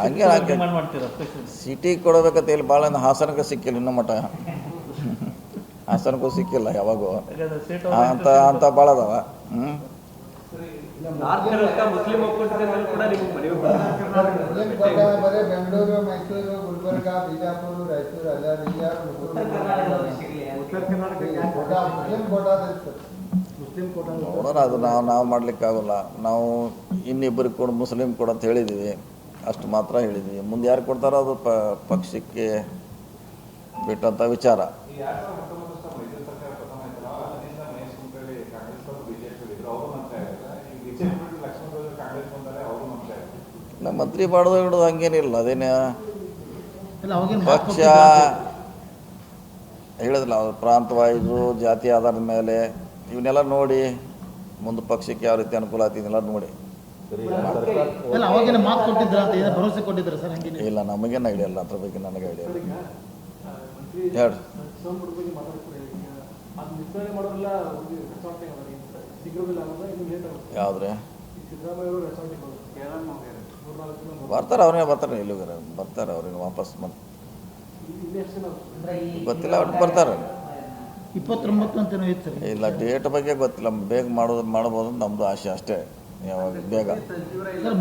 ಹಂಗೆ ಹಾಗೆ ಸಿಟಿ ಕೊಡಬೇಕಂತ ಹೇಳಿ ಭಾಳ ಹಾಸನಕ್ಕೆ ಸಿಕ್ಕಿಲ್ಲ ಇನ್ನೂ ಮಟ್ಟ ಹಾಸನಕ್ಕೂ ಸಿಕ್ಕಿಲ್ಲ ಯಾವಾಗೂ ಅಂತ ಭಾಳ ಅದಾವ. ಬೆಂಗಳೂರು, ಮೈಸೂರು, ಗುಲ್ಬರ್ಗ, ಬಿಜಾಪುರ, ರಾಯಚೂರು, ನೋಡೋಣ, ಅದು ನಾವು ಮಾಡ್ಲಿಕ್ಕಾಗಲ್ಲ. ನಾವು ಇನ್ನಿಬ್ಬರಿಗೆ ಕೊಡು, ಮುಸ್ಲಿಂ ಕೊಡು ಅಂತ ಹೇಳಿದ್ದೀವಿ, ಅಷ್ಟು ಮಾತ್ರ ಹೇಳಿದ್ವಿ. ಮುಂದೆ ಯಾರು ಕೊಡ್ತಾರೋ ಅದು ಪಕ್ಷಕ್ಕೆ ಬಿಟ್ಟಂಥ ವಿಚಾರ. ಇಲ್ಲ, ಮಂತ್ರಿ ಮಾಡೋದು ಹಿಡಿದು ಹಂಗೇನಿಲ್ಲ. ಅದೇನೇ ಪಕ್ಷ ಹೇಳಿದ್ರಲ್ಲ, ಅವ್ರ ಪ್ರಾಂತವಾಯಿದು ಜಾತಿ ಆಧಾರದ ಮೇಲೆ ಇವನ್ನೆಲ್ಲ ನೋಡಿ ಮುಂದೆ ಪಕ್ಷಕ್ಕೆ ಯಾವ ರೀತಿ ಅನುಕೂಲ ಆಗ್ತಿದೆಲ್ಲ ನೋಡಿ. ಇಲ್ಲ, ನಮಗೇನು ಐಡಿಯಾ ಇಲ್ಲ ಅದ್ರ ಬಗ್ಗೆ, ನನಗೆ ಐಡಿಯಾ ಇಲ್ಲ. ಹೇಳ್ರಿ. ಯಾವ್ದ್ರೆ ಬರ್ತಾರೆ, ಅವ್ರೇ ಬರ್ತಾರೆ, ಇಲ್ಲಿಗಾರ ಬರ್ತಾರೆ, ಅವ್ರಿಗೆ ವಾಪಸ್ ಗೊತ್ತಿಲ್ಲ, ಅವ್ರಿಗೆ ಬರ್ತಾರೆ. 29 ಅಂತ ಇಲ್ಲ, ಡೇಟ್ ಬಗ್ಗೆ ಗೊತ್ತಿಲ್ಲ. ಬೇಗ ಮಾಡ್ಬೋದು ನಮ್ಮದು ಆಸೆ ಅಷ್ಟೇ. ಯಾವಾಗ ಬೇಗ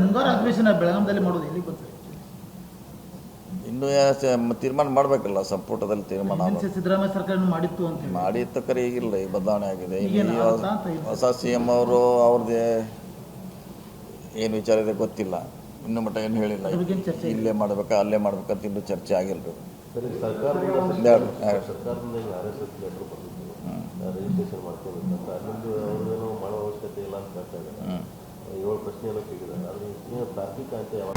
ಮುಂಗಾರು ಅಧಿವೇಶನ ಬೆಳಗಾವಿಯಲ್ಲಿ ಮಾಡೋದು ಎಲ್ಲಿ ಬರ್ತಾರೆ? ಇನ್ನೂ ತೀರ್ಮಾನ ಮಾಡಬೇಕಲ್ಲ, ಸಂಪುಟದಲ್ಲಿ ತೀರ್ಮಾನ ಸಿದ್ದರಾಮಯ್ಯ ಸರ್ಕಾರ ಮಾಡಿತ್ತು ಅಂತ ಮಾಡಿತ್ತು. ಕರೆ ಈಗಿಲ್ಲ, ಈಗ ಬದಲಾವಣೆ ಆಗಿದೆ. ಹೊಸ CM ಅವರು ಅವ್ರದ್ದೇ ಏನು ವಿಚಾರ ಇದೆ ಗೊತ್ತಿಲ್ಲ, ಇನ್ನೂ ಮಟ್ಟ ಏನು ಹೇಳಿಲ್ಲ. ಇಲ್ಲೇ ಮಾಡ್ಬೇಕಾ ಅಲ್ಲೇ ಮಾಡ್ಬೇಕಂತ ಇನ್ನೂ ಚರ್ಚೆ ಆಗಿಲ್ಲ. ರಿಜಿಸ್ಟ್ರೇಷನ್ ಮಾಡ್ಕೋಬೇಕಂತ ಅಲ್ಲಿಂದು ಅವ್ರದ್ದೇನೋ ಮಾಡೋ ಅವಶ್ಯಕತೆ ಇಲ್ಲ ಅಂತ ಹೇಳ್ತಾ ಇದ್ದಾರೆ. 7 ಪ್ರಶ್ನೆ ಎಲ್ಲ ಕೇಳಿದ್ದಾರೆ. ಆದರೆ ತಾರ್ಕಿಕ ಅಂತ ಯಾವಾಗ